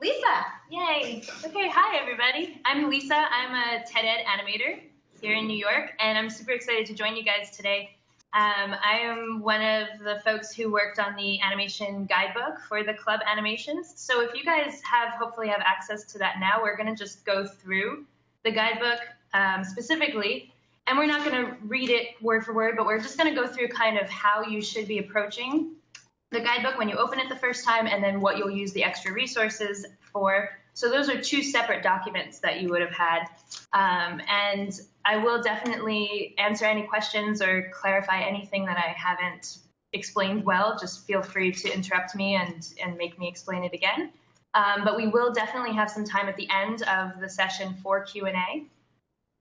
Lisa. Yay. Okay, hi everybody. I'm Lisa. I'm a TED Ed animator here in New York, and I'm super excited to join you guys today. I am one of the folks who worked on the animation guidebook for the club animations. So if you guys hopefully have access to that now, we're going to just go through the guidebook specifically, and we're not going to read it word for word, but we're just going to go through kind of how you should be approaching the guidebook when you open it the first time, and then what you'll use the extra resources for. So those are two separate documents that you would have had. And I will definitely answer any questions or clarify anything that I haven't explained well. Just feel free to interrupt me and make me explain it again. But we will definitely have some time at the end of the session for Q&A.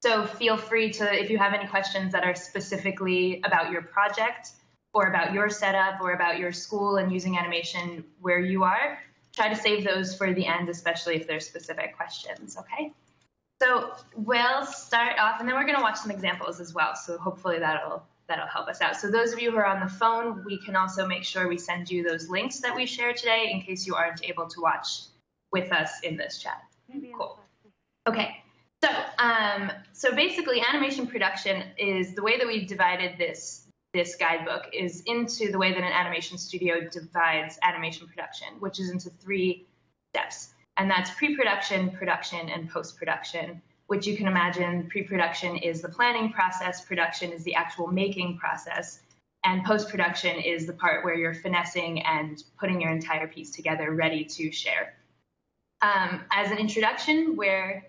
So feel free to, if you have any questions that are specifically about your project, or about your setup, or about your school and using animation where you are, try to save those for the end, especially if there's specific questions, okay? So we'll start off, and then we're gonna watch some examples as well, so hopefully that'll help us out. So those of you who are on the phone, we can also make sure we send you those links that we share today in case you aren't able to watch with us in this chat. Cool. Okay, so basically animation production is the way that we've divided this guidebook is into the way that an animation studio divides animation production, which is into 3 steps. And that's pre-production, production, and post-production, which you can imagine pre-production is the planning process, production is the actual making process, and post-production is the part where you're finessing and putting your entire piece together ready to share. As an introduction, we're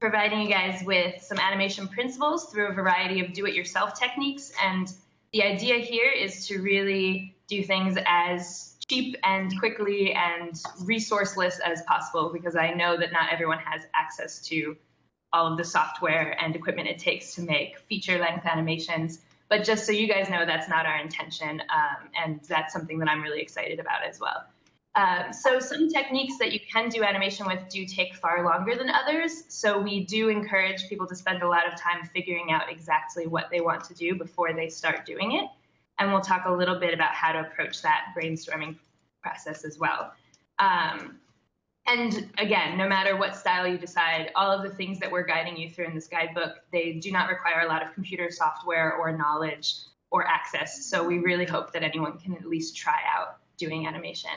providing you guys with some animation principles through a variety of do-it-yourself techniques, and the idea here is to really do things as cheap and quickly and resourceless as possible, because I know that not everyone has access to all of the software and equipment it takes to make feature-length animations. But just so you guys know, that's not our intention, and that's something that I'm really excited about as well. So some techniques that you can do animation with do take far longer than others. So we do encourage people to spend a lot of time figuring out exactly what they want to do before they start doing it. And we'll talk a little bit about how to approach that brainstorming process as well. And again, no matter what style you decide, all of the things that we're guiding you through in this guidebook, they do not require a lot of computer software or knowledge or access. So we really hope that anyone can at least try out doing animation.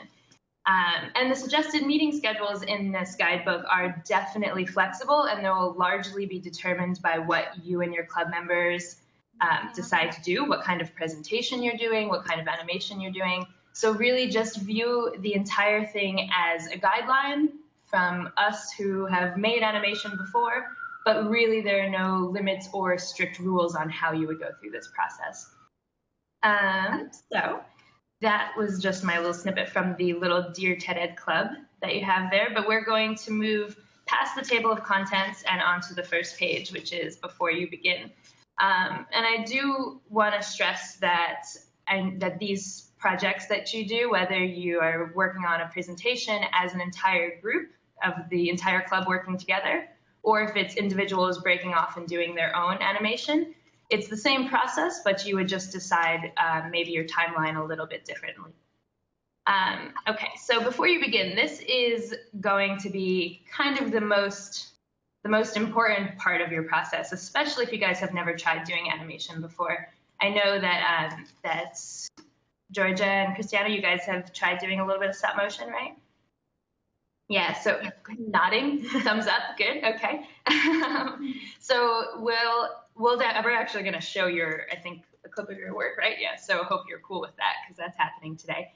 And the suggested meeting schedules in this guidebook are definitely flexible, and they will largely be determined by what you and your club members decide to do, what kind of presentation you're doing, what kind of animation you're doing. So really just view the entire thing as a guideline from us who have made animation before, but really there are no limits or strict rules on how you would go through this process. So that was just my little snippet from the little Dear TED Ed Club that you have there, but we're going to move past the table of contents and onto the first page, which is before you begin. And I do want to stress that these projects that you do, whether you are working on a presentation as an entire group of the entire club working together, or if it's individuals breaking off and doing their own animation, it's the same process, but you would just decide maybe your timeline a little bit differently. Okay, so before you begin, this is going to be kind of the most important part of your process, especially if you guys have never tried doing animation before. I know that Georgia and Christiana, you guys have tried doing a little bit of stop motion, right? Yeah, so nodding, thumbs up, good, okay. So we're actually going to show I think, a clip of your work, right? Yeah, so hope you're cool with that, because that's happening today.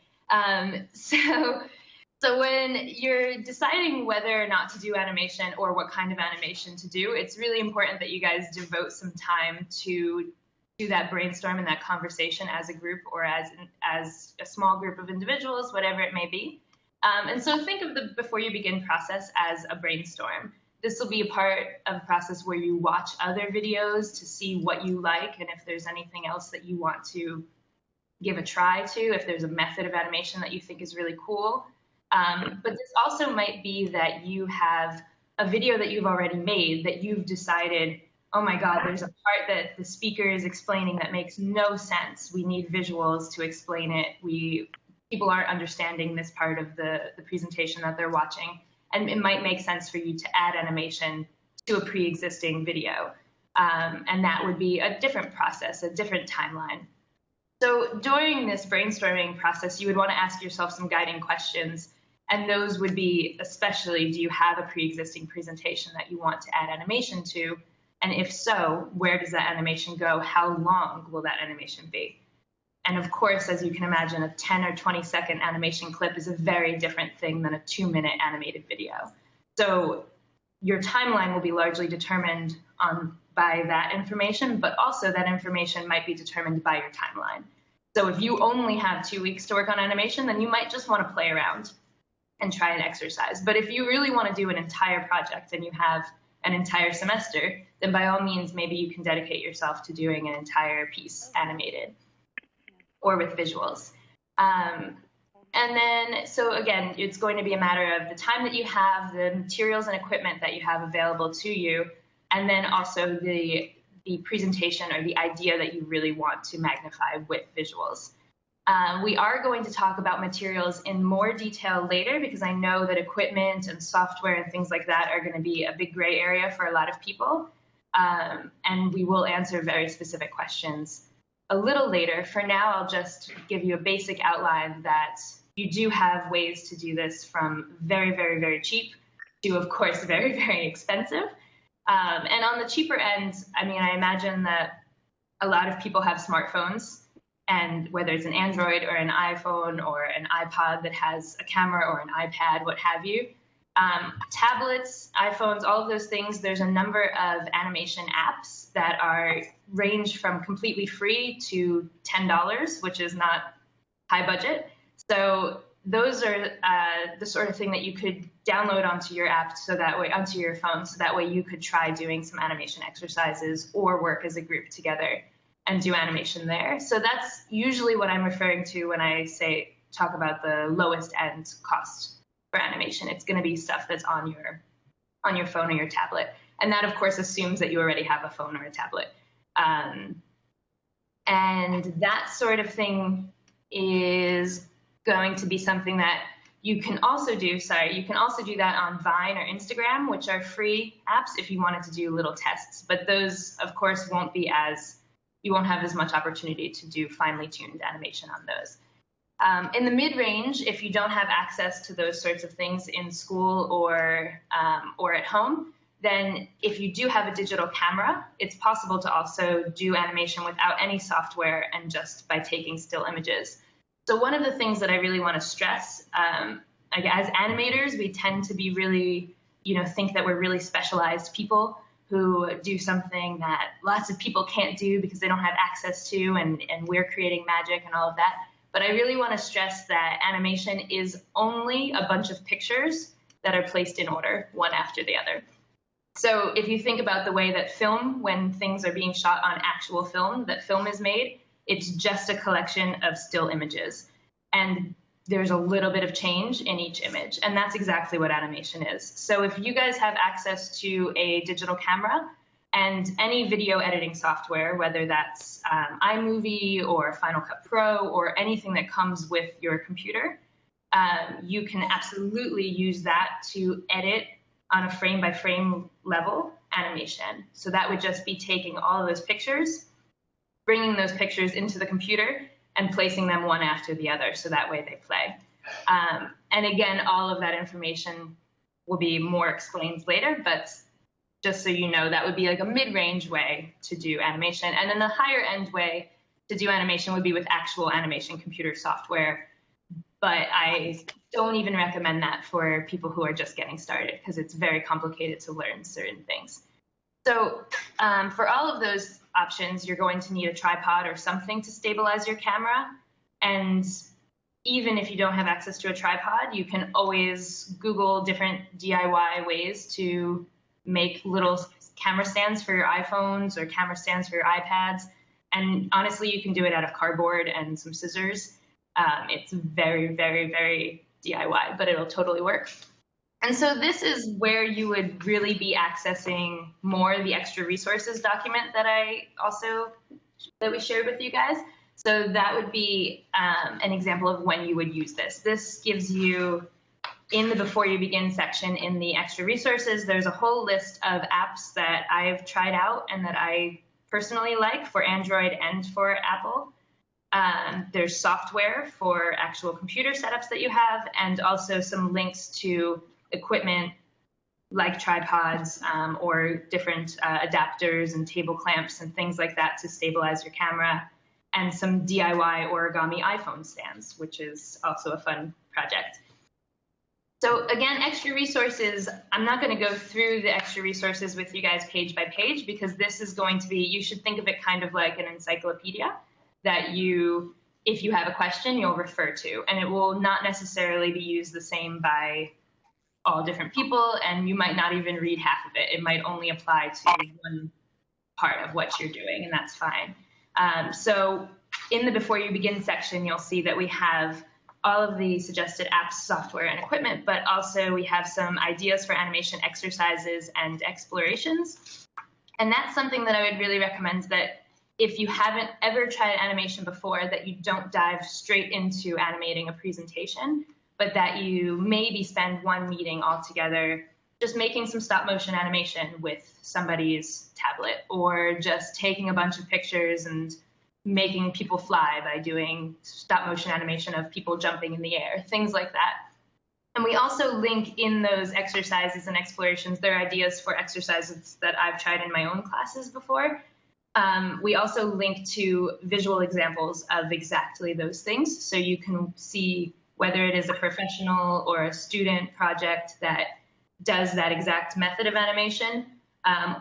So when you're deciding whether or not to do animation or what kind of animation to do, it's really important that you guys devote some time to do that brainstorm and that conversation as a group or as a small group of individuals, whatever it may be. And so think of the before you begin process as a brainstorm. This will be a part of the process where you watch other videos to see what you like and if there's anything else that you want to give a try to, if there's a method of animation that you think is really cool. But this also might be that you have a video that you've already made that you've decided, oh my God, there's a part that the speaker is explaining that makes no sense. We need visuals to explain it. People aren't understanding this part of the presentation that they're watching. and it might make sense for you to add animation to a pre-existing video. And that would be a different process, a different timeline. So during this brainstorming process, you would want to ask yourself some guiding questions. And those would be, especially, do you have a pre-existing presentation that you want to add animation to? And if so, where does that animation go? How long will that animation be? And of course, as you can imagine, a 10 or 20-second animation clip is a very different thing than a 2-minute animated video. So your timeline will be largely determined by that information, but also that information might be determined by your timeline. So if you only have 2 weeks to work on animation, then you might just want to play around and try an exercise. But if you really want to do an entire project and you have an entire semester, then by all means, maybe you can dedicate yourself to doing an entire piece animated or with visuals. And then, so again, it's going to be a matter of the time that you have, the materials and equipment that you have available to you, and then also the presentation or the idea that you really want to magnify with visuals. We are going to talk about materials in more detail later, because I know that equipment and software and things like that are going to be a big gray area for a lot of people. And we will answer very specific questions a little later. For now, I'll just give you a basic outline that you do have ways to do this, from very, very, very cheap to, of course, very, very expensive. And on the cheaper end, I mean, I imagine that a lot of people have smartphones, and whether it's an Android or an iPhone or an iPod that has a camera or an iPad, what have you, tablets, iPhones, all of those things, there's a number of animation apps that range from completely free to $10, which is not high budget. So those are the sort of thing that you could download onto your app, so that way, onto your phone, so that way you could try doing some animation exercises or work as a group together and do animation there. So that's usually what I'm referring to when I talk about the lowest end cost for animation. It's going to be stuff that's on your phone or your tablet. And that, of course, assumes that you already have a phone or a tablet. And that sort of thing is going to be something that you can also do. You can also do that on Vine or Instagram, which are free apps if you wanted to do little tests. But those, of course, you won't have as much opportunity to do finely tuned animation on those. In the mid-range, if you don't have access to those sorts of things in school or at home, then if you do have a digital camera, it's possible to also do animation without any software and just by taking still images. So one of the things that I really want to stress, as animators, we tend to be really, think that we're really specialized people who do something that lots of people can't do because they don't have access to, and we're creating magic and all of that. But I really want to stress that animation is only a bunch of pictures that are placed in order, one after the other. So if you think about the way that film, when things are being shot on actual film, that film is made, it's just a collection of still images. And there's a little bit of change in each image. And that's exactly what animation is. So if you guys have access to a digital camera and any video editing software, whether that's iMovie or Final Cut Pro or anything that comes with your computer, you can absolutely use that to edit on a frame-by-frame level animation. So that would just be taking all of those pictures, bringing those pictures into the computer, and placing them one after the other, so that way they play. And again, all of that information will be more explained later, but just so you know, that would be like a mid-range way to do animation. And then the higher-end way to do animation would be with actual animation computer software. But I don't even recommend that for people who are just getting started, because it's very complicated to learn certain things. So for all of those options, you're going to need a tripod or something to stabilize your camera. And even if you don't have access to a tripod, you can always Google different DIY ways to make little camera stands for your iPhones or camera stands for your iPads. And honestly, you can do it out of cardboard and some scissors. It's very, very, very DIY, but it'll totally work. And so this is where you would really be accessing more the extra resources document that we shared with you guys. So that would be an example of when you would use this. This gives you in the Before You Begin section in the extra resources, there's a whole list of apps that I've tried out and that I personally like for Android and for Apple. There's software for actual computer setups that you have, and also some links to equipment like tripods or different adapters and table clamps and things like that to stabilize your camera, and some DIY origami iPhone stands, which is also a fun project. So again, extra resources, I'm not going to go through the extra resources with you guys page by page, because this is going to be, you should think of it kind of like an encyclopedia that you, if you have a question, you'll refer to, and it will not necessarily be used the same by all different people, and you might not even read half of it. It might only apply to one part of what you're doing, and that's fine. So in the Before You Begin section, you'll see that we have all of the suggested apps, software, and equipment, but also we have some ideas for animation exercises and explorations. And that's something that I would really recommend, that if you haven't ever tried animation before, that you don't dive straight into animating a presentation, but that you maybe spend one meeting all together just making some stop motion animation with somebody's tablet, or just taking a bunch of pictures and making people fly by doing stop motion animation of people jumping in the air, things like that. And we also link in those exercises and explorations, there are ideas for exercises that I've tried in my own classes before. We also link to visual examples of exactly those things, so you can see whether it is a professional or a student project that does that exact method of animation.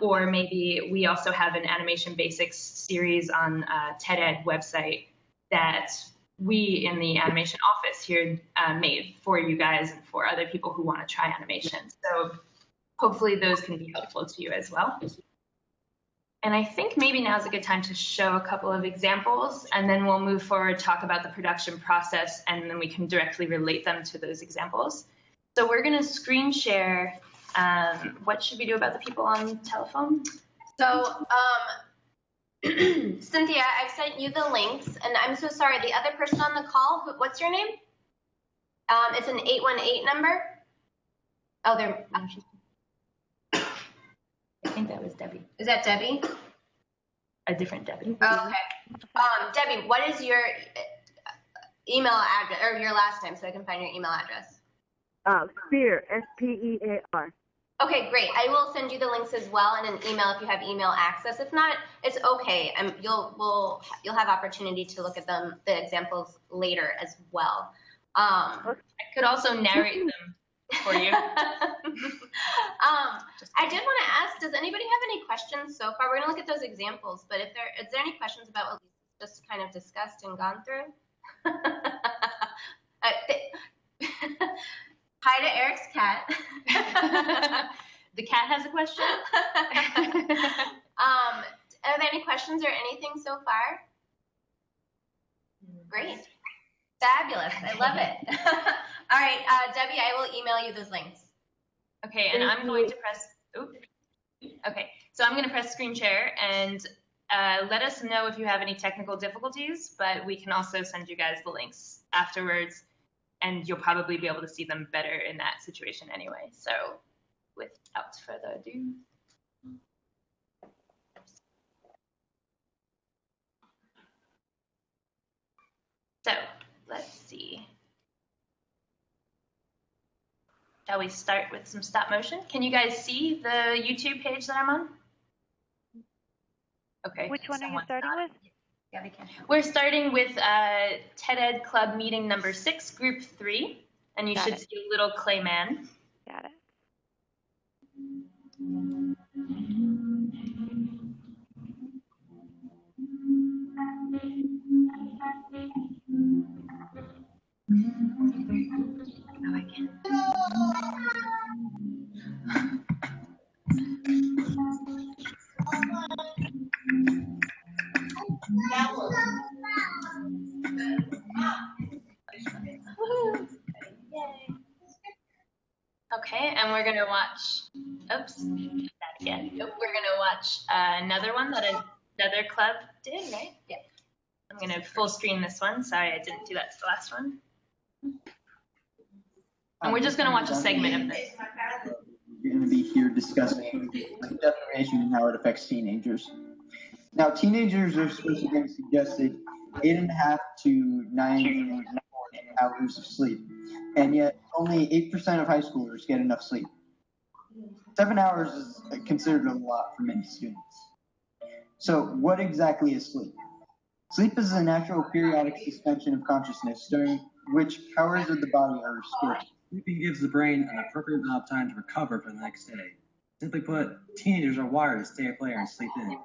Or maybe we also have an animation basics series on TED-Ed website that we in the animation office here made for you guys and for other people who want to try animation. So hopefully those can be helpful to you as well. And I think maybe now's a good time to show a couple of examples, and then we'll move forward, talk about the production process, and then we can directly relate them to those examples. So we're going to screen share. What should we do about the people on telephone? So, Cynthia, I've sent you the links, and I'm so sorry, the other person on the call, what's your name? It's an 818 number. Oh, they're. I think that was Debbie. Is that Debbie? A different Debbie. Oh, okay. Debbie, what is your email address, or your last name, so I can find your email address? Spear, S-P-E-A-R. Okay, great. I will send you the links as well in an email if you have email access. If not, it's okay. You'll have opportunity to look at the examples later as well. I could also narrate them for you. I did want to ask, does anybody have any questions so far? We're going to look at those examples, but is there any questions about what we just kind of discussed and gone through? Hi to Eric's cat. The cat has a question. Are there any questions or anything so far? Great. Fabulous. I love it. All right, Debbie, I will email you those links. Okay, and I'm going to press, okay, so I'm going to press screen share, and let us know if you have any technical difficulties, but we can also send you guys the links afterwards, and you'll probably be able to see them better in that situation anyway. So without further ado. So let's see. Shall we start with some stop motion? Can you guys see the YouTube page that I'm on? Okay. Which one are you starting with? Yeah, we can. We're starting with TED-Ed Club meeting number 6, group 3, and you should see a little clay man. Got it. Oh, I can. Okay, and we're gonna watch. Oops, that again. We're gonna watch another one that another club did, right? Yeah. I'm gonna full screen this one. Sorry, I didn't do that to the last one. And we're just going to watch a segment of this. We're going to be here discussing sleep deprivation and how it affects teenagers. Now, teenagers are supposed to get suggested 8.5 to 9 hours of sleep, and yet only 8% of high schoolers get enough sleep. 7 hours is considered a lot for many students. So, what exactly is sleep? Sleep is a natural periodic suspension of consciousness during which powers of the body are restored. Sleeping gives the brain an appropriate amount of time to recover for the next day. Simply put, teenagers are wired to stay up later and sleep in.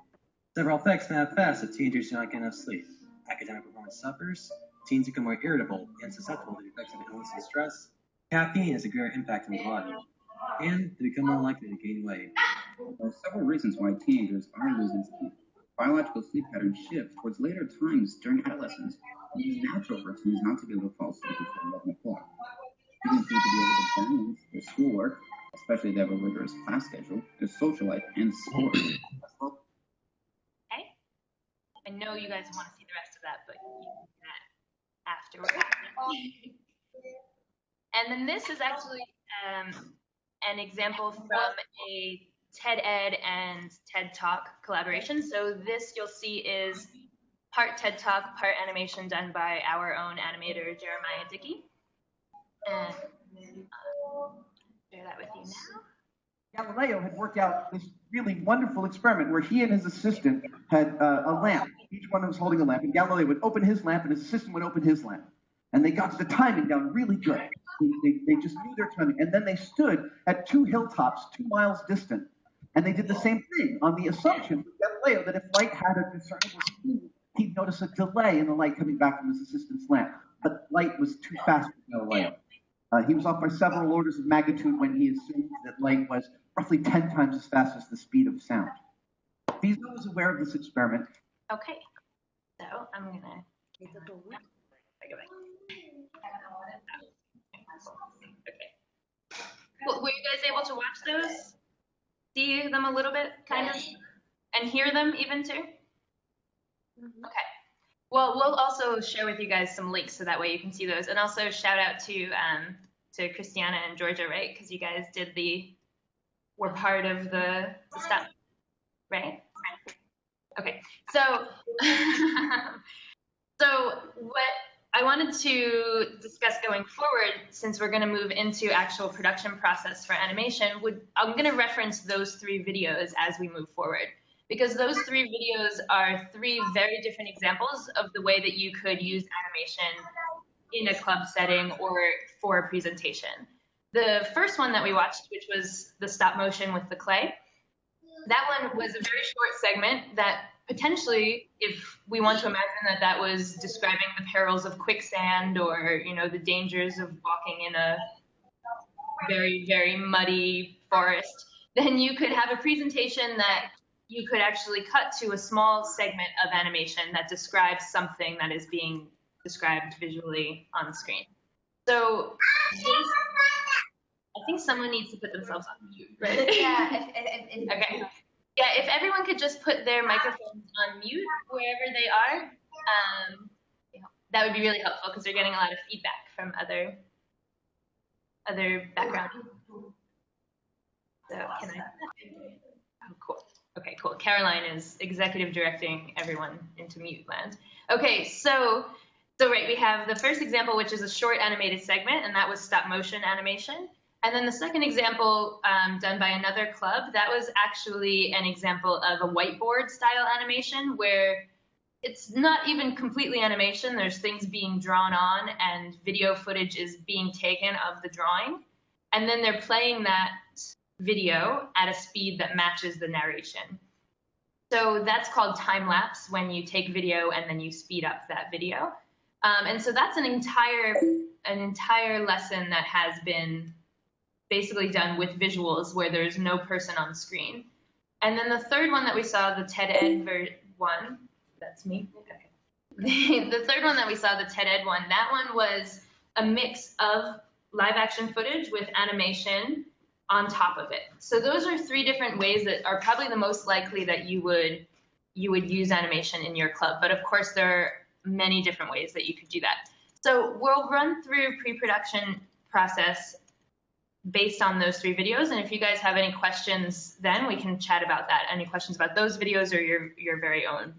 Several effects manifest if teenagers do not get enough sleep. Academic performance suffers, teens become more irritable and susceptible to the effects of illness and stress. Caffeine has a greater impact on the body, and they become more likely to gain weight. There are several reasons why teenagers are losing sleep. Biological sleep patterns shift towards later times during adolescence. It is natural for teens not to be able to fall asleep before 11 o'clock. Students need to be able to balance their schoolwork, especially if they have a rigorous class schedule, their social life, and sports. Okay. I know you guys want to see the rest of that, but you can do that afterwards. And then this is actually an example from a TED Ed and TED Talk collaboration. So this you'll see is part TED Talk, part animation done by our own animator, Jeremiah Dickey. And share that with you now. Galileo had worked out this really wonderful experiment where he and his assistant had a lamp. Each one was holding a lamp, and Galileo would open his lamp, and his assistant would open his lamp. And they got the timing down really good. They just knew their timing. And then they stood at 2 hilltops 2 miles distant, and they did the same thing on the assumption with Galileo that if light had a discernible speed, he'd notice a delay in the light coming back from his assistant's lamp. But light was too fast for Galileo. He was off by several orders of magnitude when he assumed that light was roughly 10 times as fast as the speed of sound. Lisa was aware of this experiment. Okay, so I'm gonna. Okay. Well, were you guys able to watch those? See them a little bit, kind of, and hear them even too? Okay. Well, we'll also share with you guys some links so that way you can see those, and also shout out to Christiana and Georgia, right? Because you guys were part of the stuff, right? Okay. So, so what I wanted to discuss going forward, since we're going to move into actual production process for animation, I'm going to reference those 3 videos as we move forward. Because those 3 videos are 3 very different examples of the way that you could use animation in a club setting or for a presentation. The first one that we watched, which was the stop motion with the clay, that one was a very short segment that potentially, if we want to imagine that was describing the perils of quicksand or, the dangers of walking in a very, very muddy forest, then you could have a presentation that you could actually cut to a small segment of animation that describes something that is being described visually on screen. So I think someone needs to put themselves on mute, right? Yeah. Okay. Yeah, if everyone could just put their microphones on mute wherever they are, that would be really helpful because they're getting a lot of feedback from other background. So can I? Oh, cool. Okay, cool. Caroline is executive directing everyone into mute land. Okay, so right, we have the first example, which is a short animated segment, and that was stop motion animation. And then the second example done by another club, that was actually an example of a whiteboard style animation where it's not even completely animation. There's things being drawn on and video footage is being taken of the drawing. And then they're playing that video at a speed that matches the narration. So that's called time lapse, when you take video and then you speed up that video. And so that's an entire lesson that has been basically done with visuals where there's no person on screen. And then the third one that we saw, the TED Ed one, that's me. Okay. The third one that we saw, the TED Ed one, that one was a mix of live action footage with animation on top of it. So those are 3 different ways that are probably the most likely that you would use animation in your club. But of course, there are many different ways that you could do that. So we'll run through pre-production process based on those 3 videos. And if you guys have any questions, then we can chat about that. Any questions about those videos or your very own.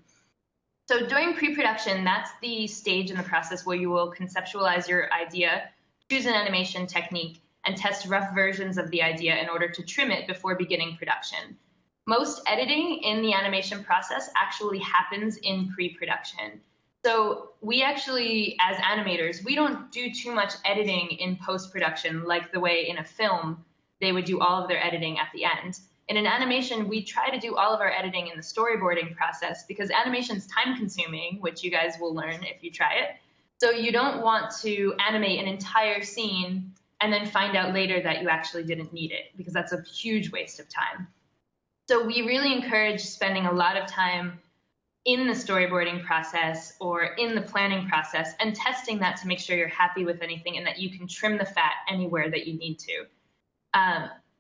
So during pre-production, that's the stage in the process where you will conceptualize your idea, choose an animation technique, and test rough versions of the idea in order to trim it before beginning production. Most editing in the animation process actually happens in pre-production. So we actually, as animators, we don't do too much editing in post-production like the way in a film they would do all of their editing at the end. In an animation, we try to do all of our editing in the storyboarding process because animation's time-consuming, which you guys will learn if you try it. So you don't want to animate an entire scene and then find out later that you actually didn't need it, because that's a huge waste of time. So we really encourage spending a lot of time in the storyboarding process or in the planning process and testing that to make sure you're happy with anything and that you can trim the fat anywhere that you need to.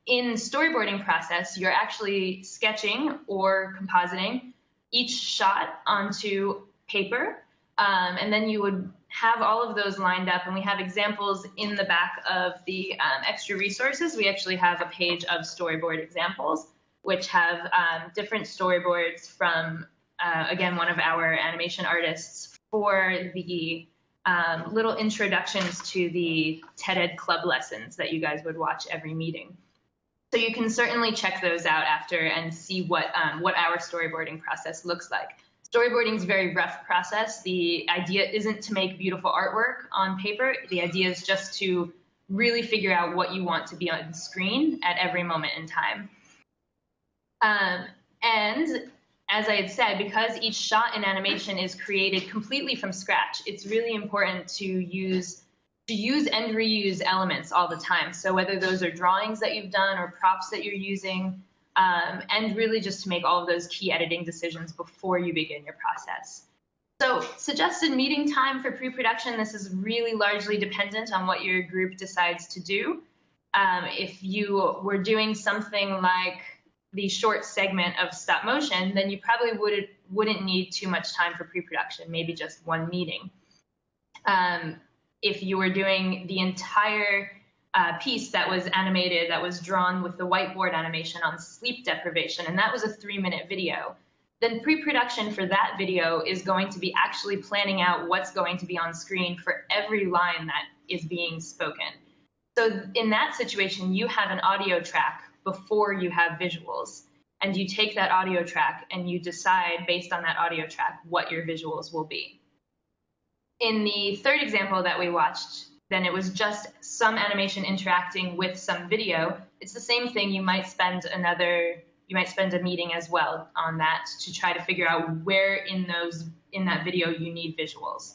In storyboarding process, you're actually sketching or compositing each shot onto paper, and then you would have all of those lined up, and we have examples in the back of the extra resources. We actually have a page of storyboard examples, which have different storyboards from, again, one of our animation artists for the little introductions to the TED Ed Club lessons that you guys would watch every meeting. So you can certainly check those out after and see what our storyboarding process looks like. Storyboarding is a very rough process. The idea isn't to make beautiful artwork on paper. The idea is just to really figure out what you want to be on screen at every moment in time. And as I had said, because each shot in animation is created completely from scratch, it's really important to use and reuse elements all the time. So whether those are drawings that you've done or props that you're using, and really just to make all of those key editing decisions before you begin your process. So suggested meeting time for pre-production, this is really largely dependent on what your group decides to do. If you were doing something like the short segment of stop motion, then you probably wouldn't need too much time for pre-production, maybe just 1 meeting. If you were doing the entire piece that was animated, that was drawn with the whiteboard animation on sleep deprivation, and that was a 3-minute video, then pre-production for that video is going to be actually planning out what's going to be on screen for every line that is being spoken. So in that situation, you have an audio track before you have visuals, and you take that audio track and you decide based on that audio track what your visuals will be. In the third example that we watched, then it was just some animation interacting with some video. It's the same thing. You might spend a meeting as well on that to try to figure out where in that video you need visuals.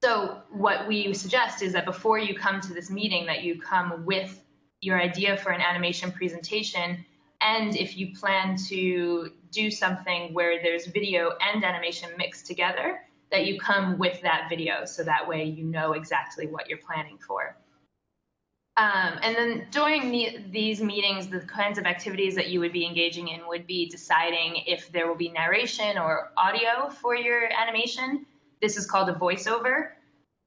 So what we suggest is that before you come to this meeting, that you come with your idea for an animation presentation, and if you plan to do something where there's video and animation mixed together, that you come with that video, so that way you know exactly what you're planning for. And then during these meetings, the kinds of activities that you would be engaging in would be deciding if there will be narration or audio for your animation. This is called a voiceover.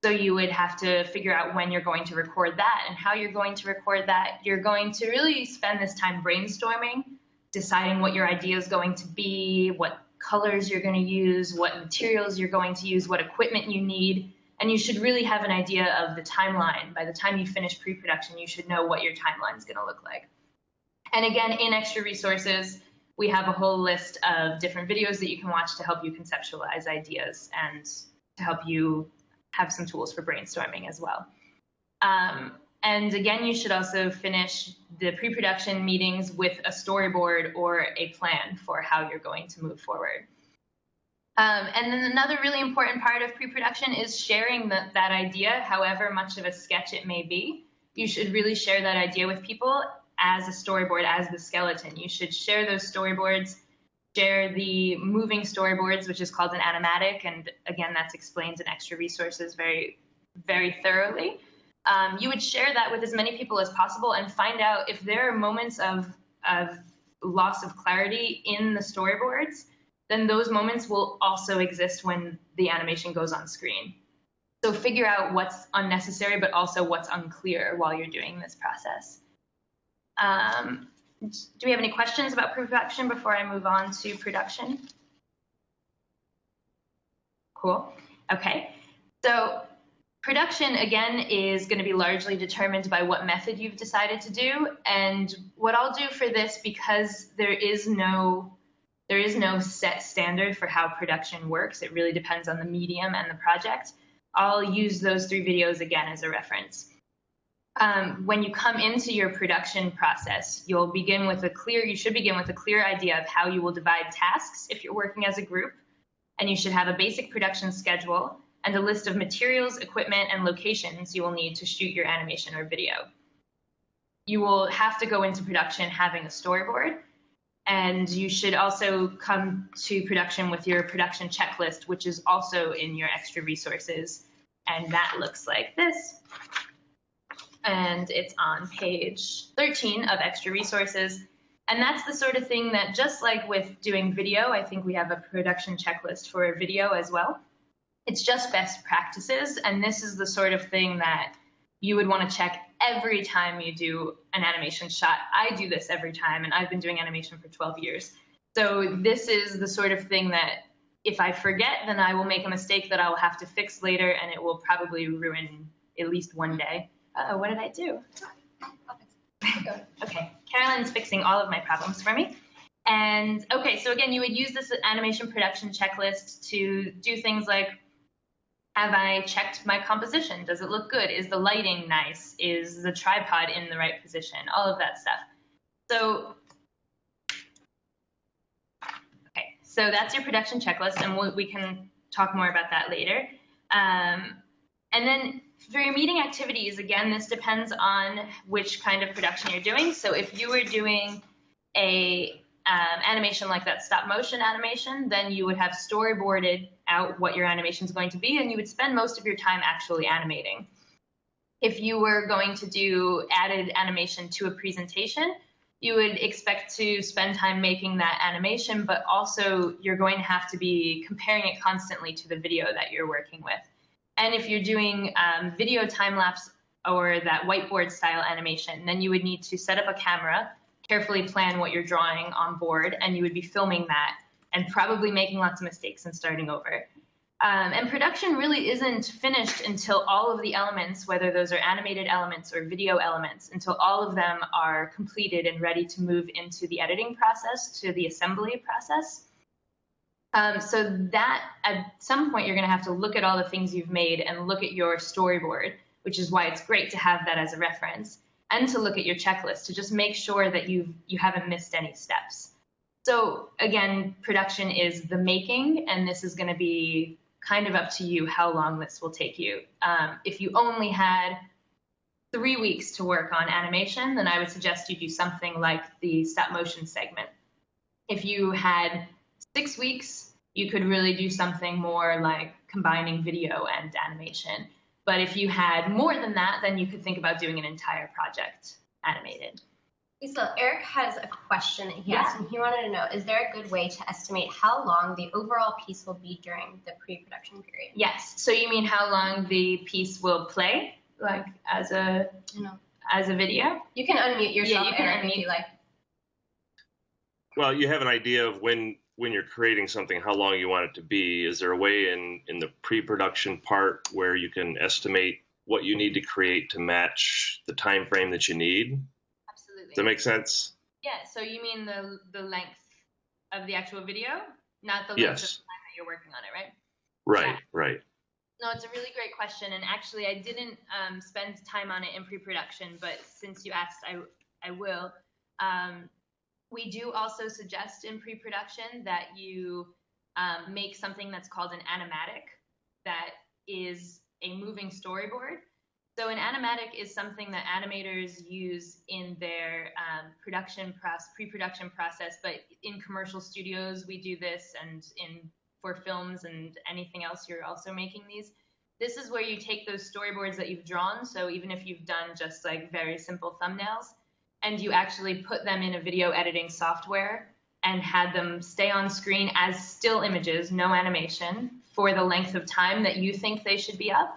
So you would have to figure out when you're going to record that and how you're going to record that. You're going to really spend this time brainstorming, deciding what your idea is going to be, what colors you're going to use, what materials you're going to use, what equipment you need, and you should really have an idea of the timeline. By the time you finish pre-production, you should know what your timeline is going to look like. And again, in extra resources, we have a whole list of different videos that you can watch to help you conceptualize ideas and to help you have some tools for brainstorming as well. And again, you should also finish the pre-production meetings with a storyboard or a plan for how you're going to move forward. And then another really important part of pre-production is sharing that idea, however much of a sketch it may be. You should really share that idea with people as a storyboard, as the skeleton. You should share those storyboards, share the moving storyboards, which is called an animatic, and again, that's explained in extra resources very, very thoroughly. You would share that with as many people as possible and find out if there are moments of loss of clarity in the storyboards, then those moments will also exist when the animation goes on screen. So figure out what's unnecessary, but also what's unclear while you're doing this process. Do we have any questions about pre-production before I move on to production? Cool. Okay. So production, again, is going to be largely determined by what method you've decided to do. And what I'll do for this, because there is no set standard for how production works, it really depends on the medium and the project, I'll use those 3 videos again as a reference. When you come into your production process, you should begin with a clear idea of how you will divide tasks if you're working as a group, and you should have a basic production schedule and a list of materials, equipment, and locations you will need to shoot your animation or video. You will have to go into production having a storyboard, and you should also come to production with your production checklist, which is also in your extra resources, and that looks like this. And it's on page 13 of extra resources. And that's the sort of thing that, just like with doing video, I think we have a production checklist for a video as well. It's just best practices, and this is the sort of thing that you would want to check every time you do an animation shot. I do this every time, and I've been doing animation for 12 years. So this is the sort of thing that if I forget, then I will make a mistake that I will have to fix later, and it will probably ruin at least one day. Uh-oh, what did I do? Okay, Carolyn's fixing all of my problems for me. And okay, so again, you would use this animation production checklist to do things like, have I checked my composition? Does it look good? Is the lighting nice? Is the tripod in the right position? All of that stuff. So, okay, so that's your production checklist, and we can talk more about that later. And then for your meeting activities, again, this depends on which kind of production you're doing. So if you were doing a animation like that stop motion animation, then you would have storyboarded out what your animation is going to be, and you would spend most of your time actually animating. If you were going to do added animation to a presentation, you would expect to spend time making that animation, but also you're going to have to be comparing it constantly to the video that you're working with. And if you're doing video time-lapse or that whiteboard style animation, then you would need to set up a camera, carefully plan what you're drawing on board, and you would be filming that and probably making lots of mistakes and starting over. And production really isn't finished until all of the elements, whether those are animated elements or video elements, until all of them are completed and ready to move into the editing process, to the assembly process. So that at some point you're going to have to look at all the things you've made and look at your storyboard, which is why it's great to have that as a reference, and to look at your checklist to just make sure that you haven't missed any steps. So again, production is the making, and this is going to be kind of up to you how long this will take you. If you only had 3 weeks to work on animation, then I would suggest you do something like the stop motion segment. If you had 6 weeks, you could really do something more like combining video and animation. But if you had more than that, then you could think about doing an entire project animated. Lisa, Eric has a question that he asked, and he wanted to know, is there a good way to estimate how long the overall piece will be during the pre-production period? Yes. So you mean how long the piece will play, like as a video? You can unmute yourself, Yeah, you can Eric, unmute. if you like. Well, you have an idea of when you're creating something, how long you want it to be. Is there a way in the pre-production part where you can estimate what you need to create to match the time frame that you need? Absolutely. Does that make sense? Yeah. So you mean the length of the actual video, not the length of the time that you're working on it, right? Right, Yeah. right. No, it's a really great question, and actually I didn't spend time on it in pre-production, but since you asked, I will. We do also suggest in pre-production that you make something that's called an animatic, that is a moving storyboard. So an animatic is something that animators use in their pre-production process, but in commercial studios we do this, and for films and anything else you're also making these. This is where you take those storyboards that you've drawn, so even if you've done just like very simple thumbnails, and you actually put them in a video editing software and had them stay on screen as still images, no animation, for the length of time that you think they should be up.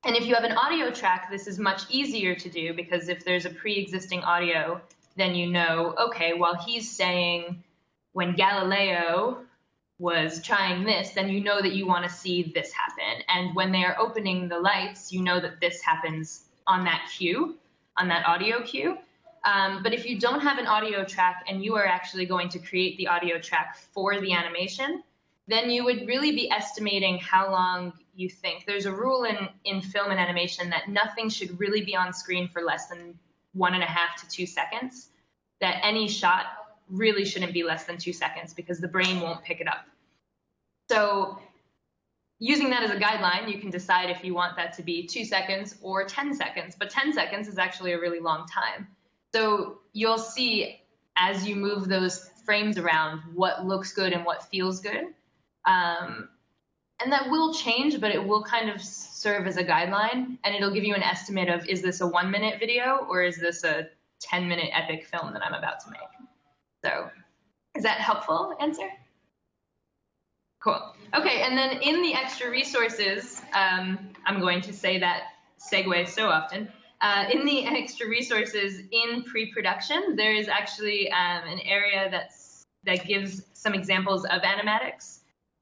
And if you have an audio track, this is much easier to do, because if there's a pre-existing audio, then you know, okay, well, he's saying when Galileo was trying this, then you know that you want to see this happen. And when they are opening the lights, you know that this happens on that cue, on that audio cue. But if you don't have an audio track and you are actually going to create the audio track for the animation, then you would really be estimating how long you think. There's a rule in film and animation that nothing should really be on screen for less than 1.5 to 2 seconds, that any shot really shouldn't be less than 2 seconds because the brain won't pick it up. So using that as a guideline, you can decide if you want that to be 2 seconds or 10 seconds, but 10 seconds is actually a really long time. So you'll see as you move those frames around what looks good and what feels good. And that will change, but it will kind of serve as a guideline, and it'll give you an estimate of, is this a 1-minute video or is this a 10-minute epic film that I'm about to make? So is that helpful answer? Cool. Okay, and then in the extra resources, I'm going to say that segue so often. In the extra resources in pre-production, there is actually an area that gives some examples of animatics.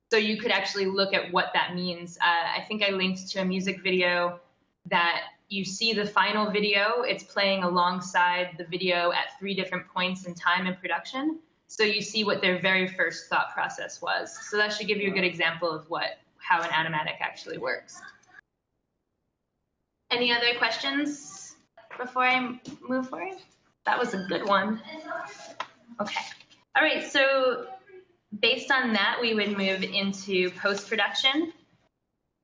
So you could actually look at what that means. I think I linked to a music video that you see the final video. It's playing alongside the video at 3 different points in time in production. So you see what their very first thought process was. So that should give you a good example of how an animatic actually works. Any other questions before I move forward? That was a good one. Okay. All right, so based on that, we would move into post-production.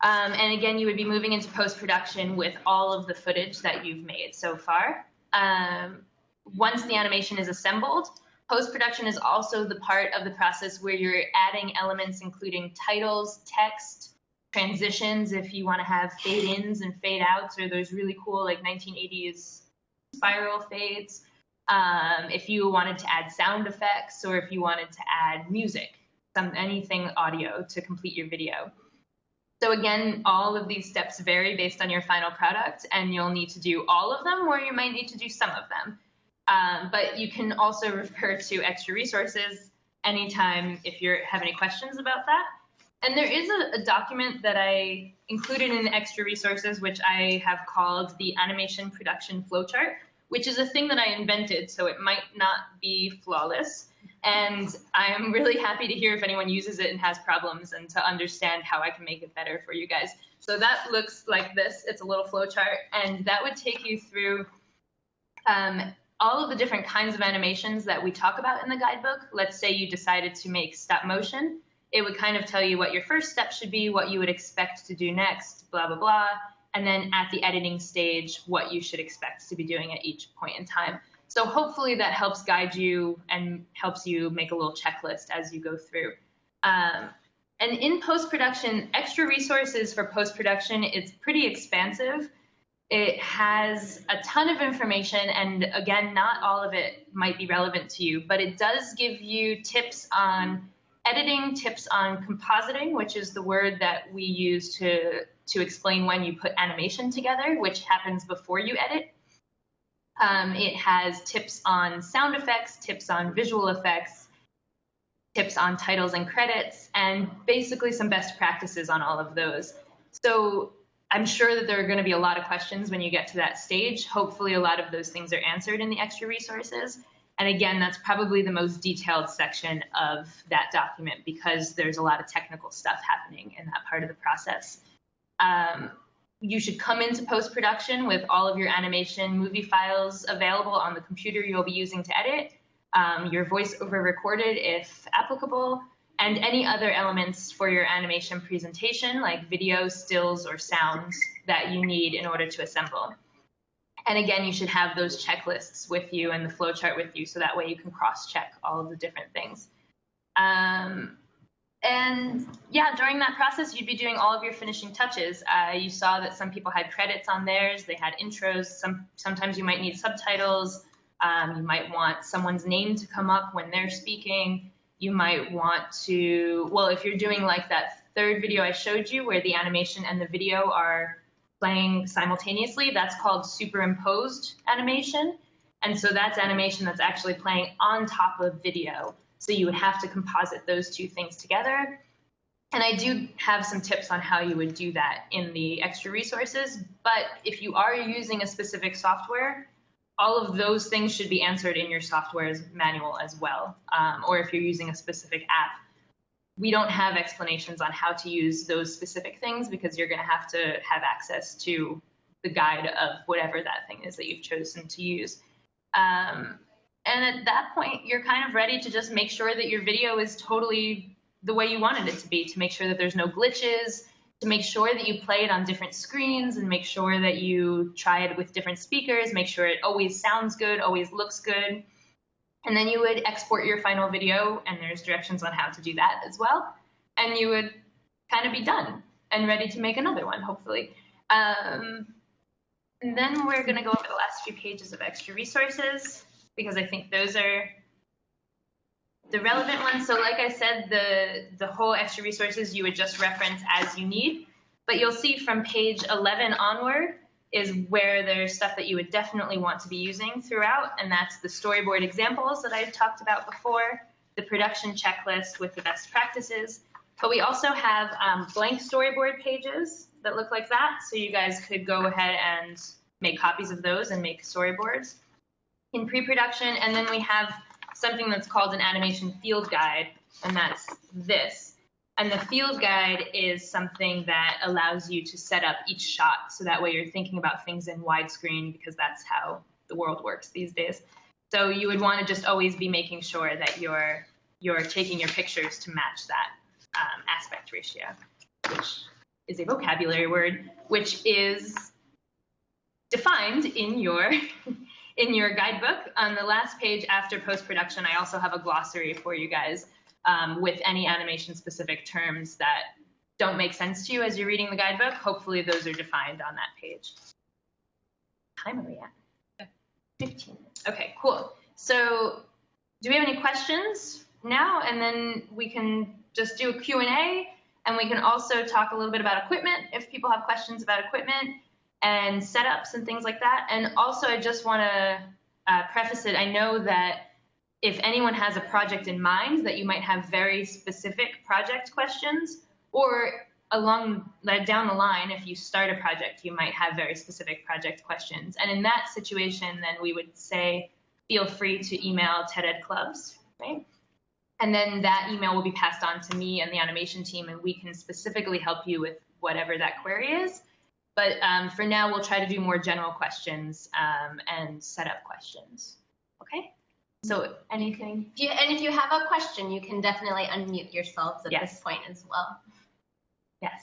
And again, you would be moving into post-production with all of the footage that you've made so far. Once the animation is assembled, post-production is also the part of the process where you're adding elements including titles, text, transitions if you want to have fade-ins and fade-outs, or those really cool like 1980s spiral fades. If you wanted to add sound effects, or if you wanted to add music, anything audio to complete your video. So again, all of these steps vary based on your final product, and you'll need to do all of them, or you might need to do some of them. But you can also refer to extra resources anytime if you have any questions about that. And there is a document that I included in the extra resources, which I have called the Animation Production Flowchart, which is a thing that I invented, so it might not be flawless. And I'm really happy to hear if anyone uses it and has problems, and to understand how I can make it better for you guys. So that looks like this. It's a little flowchart, and that would take you through all of the different kinds of animations that we talk about in the guidebook. Let's say you decided to make stop motion. It would kind of tell you what your first step should be, what you would expect to do next, blah, blah, blah. And then at the editing stage, what you should expect to be doing at each point in time. So hopefully that helps guide you and helps you make a little checklist as you go through. And in post-production, extra resources for post-production, it's pretty expansive. It has a ton of information, and again, not all of it might be relevant to you, but it does give you tips on editing, tips on compositing, which is the word that we use to explain when you put animation together, which happens before you edit. It has tips on sound effects, tips on visual effects, tips on titles and credits, and basically some best practices on all of those. So I'm sure that there are going to be a lot of questions when you get to that stage. Hopefully a lot of those things are answered in the extra resources. And again, that's probably the most detailed section of that document, because there's a lot of technical stuff happening in that part of the process. You should come into post-production with all of your animation movie files available on the computer you'll be using to edit, your voiceover recorded if applicable, and any other elements for your animation presentation, like video, stills, or sounds that you need in order to assemble. And again, you should have those checklists with you and the flowchart with you, so that way you can cross-check all of the different things. And yeah, during that process, you'd be doing all of your finishing touches. You saw that some people had credits on theirs, they had intros, sometimes you might need subtitles, you might want someone's name to come up when they're speaking, you might want to, well, if you're doing like that third video I showed you where the animation and the video are playing simultaneously, that's called superimposed animation. And so that's animation that's actually playing on top of video. So you would have to composite those two things together. And I do have some tips on how you would do that in the extra resources. But if you are using a specific software, all of those things should be answered in your software's manual as well. Or if you're using a specific app, we don't have explanations on how to use those specific things because you're going to have access to the guide of whatever that thing is that you've chosen to use. And at that point, you're kind of ready to just make sure that your video is totally the way you wanted it to be, to make sure that there's no glitches, to make sure that you play it on different screens and make sure that you try it with different speakers, make sure it always sounds good, always looks good. And then you would export your final video, and there's directions on how to do that as well. And you would kind of be done and ready to make another one, hopefully. And then we're going to go over the last few pages of extra resources because I think those are the relevant ones. So like I said, the whole extra resources you would just reference as you need. But you'll see from page 11 onward is where there's stuff that you would definitely want to be using throughout, and that's the storyboard examples that I talked about before, the production checklist with the best practices. But we also have blank storyboard pages that look like that, so you guys could go ahead and make copies of those and make storyboards in pre-production. And then we have something that's called an animation field guide, and that's this. And the field guide is something that allows you to set up each shot, so that way you're thinking about things in widescreen because that's how the world works these days. So you would want to just always be making sure that you're taking your pictures to match that aspect ratio, which is a vocabulary word, which is defined in your in your guidebook. On the last page after post-production, I also have a glossary for you guys with any animation-specific terms that don't make sense to you as you're reading the guidebook. Hopefully those are defined on that page. What time are we at? 15 minutes. Okay, cool. So do we have any questions now? And then we can just do a Q&A, and we can also talk a little bit about equipment if people have questions about equipment and setups and things like that. And also I just want to preface it. I know that if anyone has a project in mind, that you might have very specific project questions, or down the line, if you start a project, you might have very specific project questions. And in that situation, then we would say, feel free to email TED Ed Clubs, right? And then that email will be passed on to me and the animation team, and we can specifically help you with whatever that query is. But for now, we'll try to do more general questions and setup questions, okay? So anything? And if you have a question, you can definitely unmute yourselves at this point as well. Yes.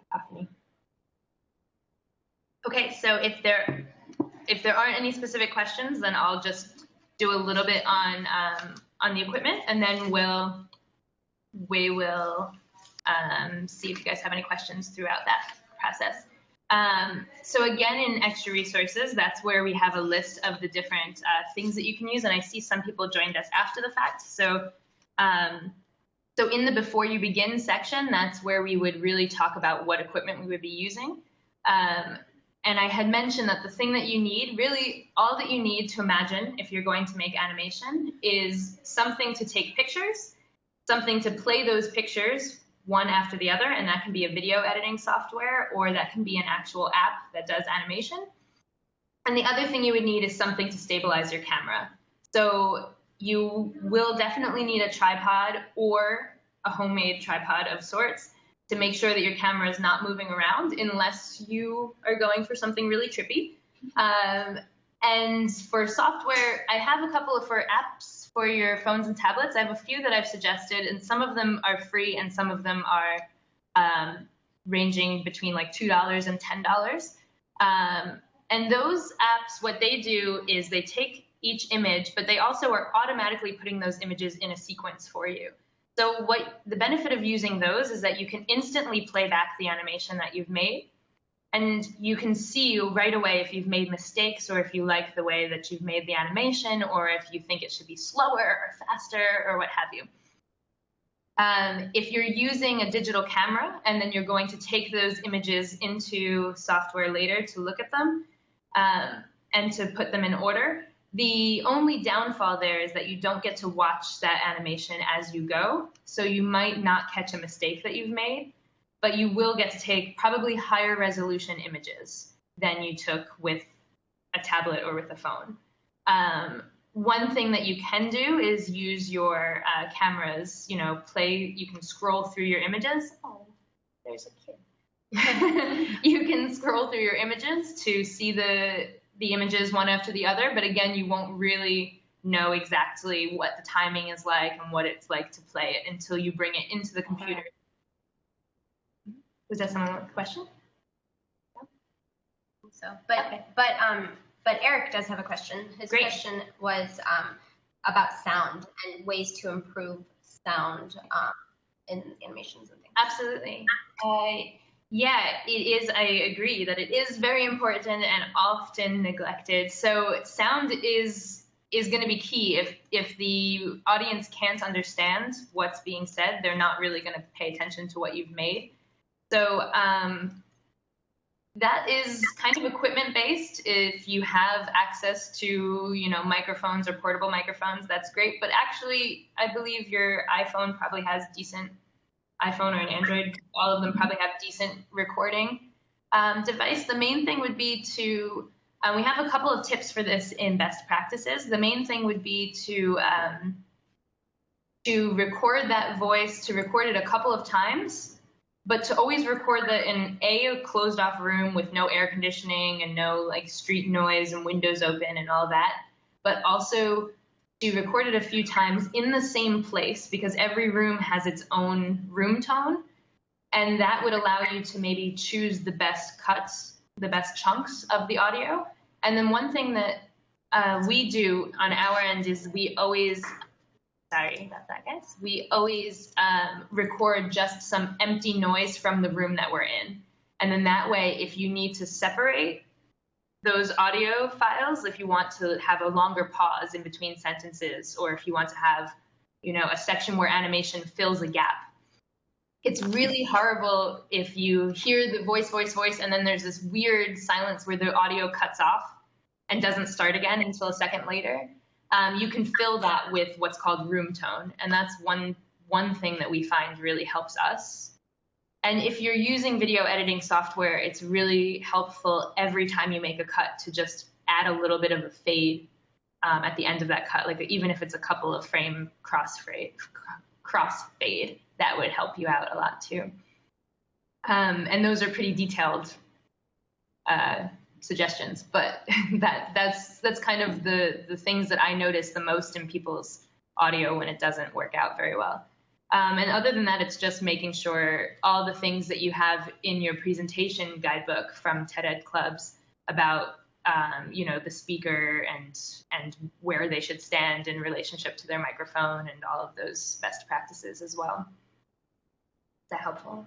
Talk to me. Okay, so if there aren't any specific questions, then I'll just do a little bit on the equipment, and then we will see if you guys have any questions throughout that process. So again, in extra resources, that's where we have a list of the different things that you can use. And I see some people joined us after the fact. So in the before you begin section, that's where we would really talk about what equipment we would be using. And I had mentioned that the thing that you need, really all that you need to imagine if you're going to make animation, is something to take pictures, something to play those pictures one after the other, and that can be a video editing software, or that can be an actual app that does animation. And the other thing you would need is something to stabilize your camera. So you will definitely need a tripod or a homemade tripod of sorts to make sure that your camera is not moving around unless you are going for something really trippy. And for software, I have a couple for apps for your phones and tablets. I have a few that I've suggested, and some of them are free and some of them are ranging between like $2 and $10. And those apps, what they do is they take each image, but they also are automatically putting those images in a sequence for you. So what the benefit of using those is that you can instantly play back the animation that you've made, and you can see right away if you've made mistakes, or if you like the way that you've made the animation, or if you think it should be slower or faster or what have you. If you're using a digital camera and then you're going to take those images into software later to look at them and to put them in order, the only downfall there is that you don't get to watch that animation as you go. So you might not catch a mistake that you've made, but you will get to take probably higher resolution images than you took with a tablet or with a phone. One thing that you can do is use your cameras, you can scroll through your images. Oh, there's a kid. You can scroll through your images to see the images one after the other, but again, you won't really know exactly what the timing is like and what it's like to play it until you bring it into the computer. Was that someone with a question? So, but Eric does have a question. His Great. question was about sound and ways to improve sound in animations and things. Absolutely. Yeah, it is. I agree that it is very important and often neglected. So sound is going to be key. If the audience can't understand what's being said, they're not really going to pay attention to what you've made. So that is kind of equipment based. If you have access to, microphones or portable microphones, that's great. But actually, I believe your iPhone probably has decent, iPhone or an Android, all of them probably have decent recording device. The main thing would be to, we have a couple of tips for this in best practices. The main thing would be to record that voice, to record it a couple of times, but to always record that in a closed off room with no air conditioning and no street noise and windows open and all that, but also to record it a few times in the same place, because every room has its own room tone, and that would allow you to maybe choose the best cuts, the best chunks of the audio. And then one thing that we do on our end is we always record just some empty noise from the room that we're in. And then that way, if you need to separate those audio files, if you want to have a longer pause in between sentences, or if you want to have, a section where animation fills a gap. It's really horrible if you hear the voice, and then there's this weird silence where the audio cuts off and doesn't start again until a second later. You can fill that with what's called room tone, and that's one thing that we find really helps us. And if you're using video editing software, it's really helpful every time you make a cut to just add a little bit of a fade at the end of that cut, even if it's a couple of frame cross fade, that would help you out a lot too. And those are pretty detailed suggestions, but that's kind of the things that I notice the most in people's audio when it doesn't work out very well. And other than that, it's just making sure all the things that you have in your presentation guidebook from TED Ed clubs about the speaker and where they should stand in relationship to their microphone and all of those best practices as well. Is that helpful?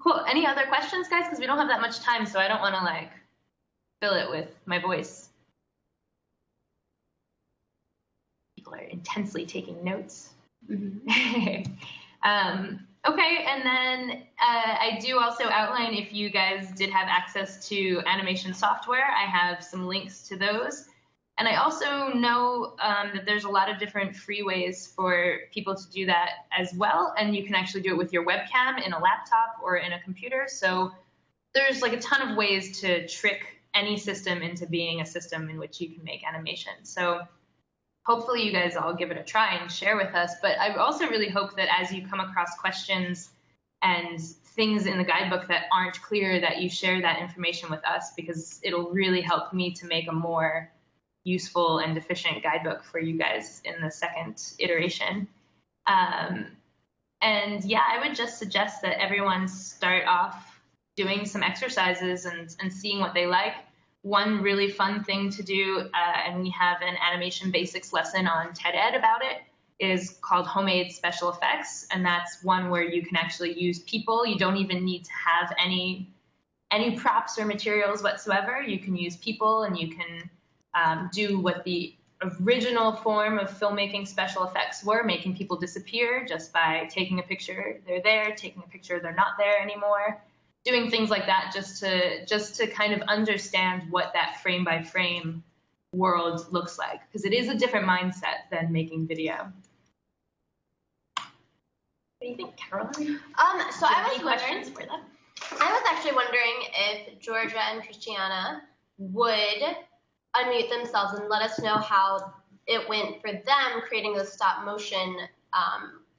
Cool. Any other questions, guys? Because we don't have that much time, so I don't want to fill it with my voice. People are intensely taking notes. Mm-hmm. Okay, and then I do also outline, if you guys did have access to animation software, I have some links to those. And I also know that there's a lot of different free ways for people to do that as well. And you can actually do it with your webcam in a laptop or in a computer. So there's a ton of ways to trick any system into being a system in which you can make animation. So hopefully you guys all give it a try and share with us. But I also really hope that as you come across questions and things in the guidebook that aren't clear, that you share that information with us, because it'll really help me to make a more useful and efficient guidebook for you guys in the second iteration. And yeah, I would just suggest that everyone start off doing some exercises and seeing what they like. One really fun thing to do, and we have an animation basics lesson on TED Ed about it, is called Homemade Special Effects. And that's one where you can actually use people. You don't even need to have any props or materials whatsoever. You can use people, and you can do what the original form of filmmaking special effects were, making people disappear just by taking a picture, they're there, taking a picture, they're not there anymore, doing things like that just to kind of understand what that frame by frame world looks like, because it is a different mindset than making video. What do you think, Caroline? So I was questions for them? I was actually wondering if Georgia and Christiana would unmute themselves and let us know how it went for them creating those stop motion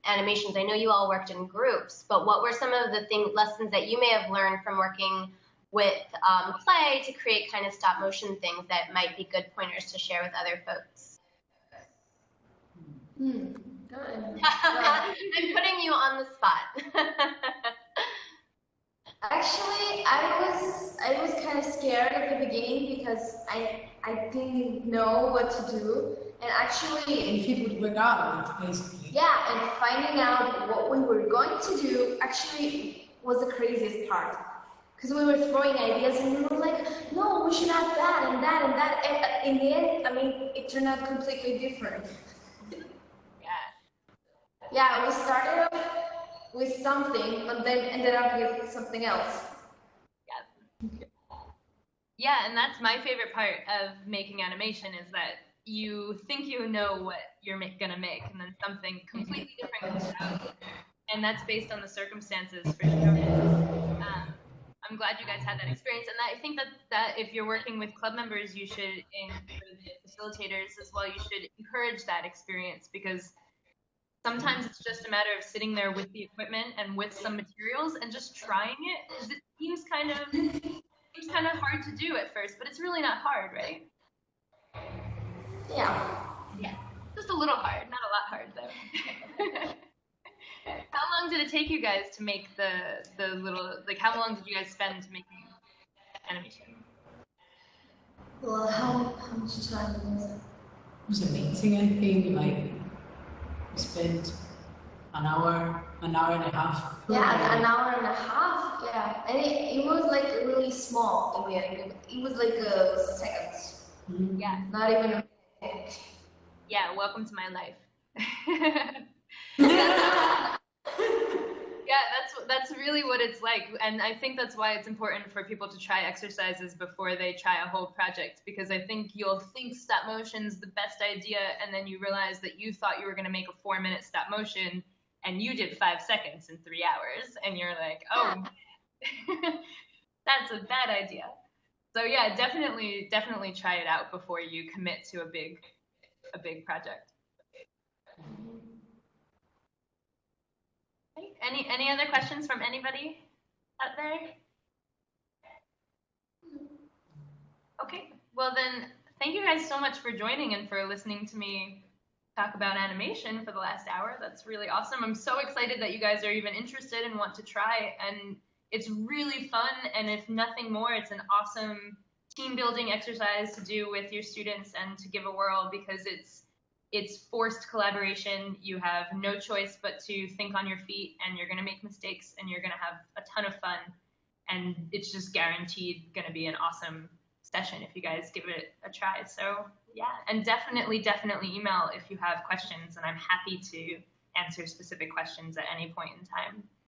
animations. I know you all worked in groups, but what were some of the lessons that you may have learned from working with Clay to create kind of stop motion things that might be good pointers to share with other folks? Good. I'm putting you on the spot. Actually, I was kind of scared at the beginning because I didn't know what to do, and actually, if it would work out, basically. Yeah, and finding out what we were going to do actually was the craziest part, because we were throwing ideas and we were like, no, we should have that and that and that, and in the end, I mean, it turned out completely different. Yeah, we started off with something, but then ended up with something else. Yeah, and that's my favorite part of making animation, is that you think you know what you're gonna make, and then something completely different comes out, and that's based on the circumstances for sure. I'm glad you guys had that experience, and I think that if you're working with club members, you should, and for the facilitators as well, you should encourage that experience, because sometimes it's just a matter of sitting there with the equipment and with some materials and just trying it, because it seems kind of hard to do at first, but it's really not hard, right? Yeah. Yeah. Just a little hard, not a lot hard though. How long did it take you guys to make the little, like, how long did you guys spend making animation? Well, how much time was it? It was amazing, I think, like, we spent an hour and a half. Yeah, an hour and a half, yeah. And it was like really small in the end. It was like a second. Mm-hmm. Yeah. Not even a minute. Yeah, welcome to my life. Yeah, that's really what it's like, and I think that's why it's important for people to try exercises before they try a whole project, because I think you'll think stop motion's the best idea, and then you realize that you thought you were going to make a 4-minute stop motion, and you did 5 seconds in 3 hours, and you're like, oh, that's a bad idea. So yeah, definitely try it out before you commit to a big project. Any other questions from anybody out there? Okay, well then, thank you guys so much for joining and for listening to me talk about animation for the last hour. That's really awesome. I'm so excited that you guys are even interested and want to try, and it's really fun, and if nothing more, it's an awesome team building exercise to do with your students and to give a whirl, because it's forced collaboration. You have no choice but to think on your feet, and you're going to make mistakes, and you're going to have a ton of fun, and it's just guaranteed going to be an awesome session if you guys give it a try. So yeah, and definitely email if you have questions, and I'm happy to answer specific questions at any point in time.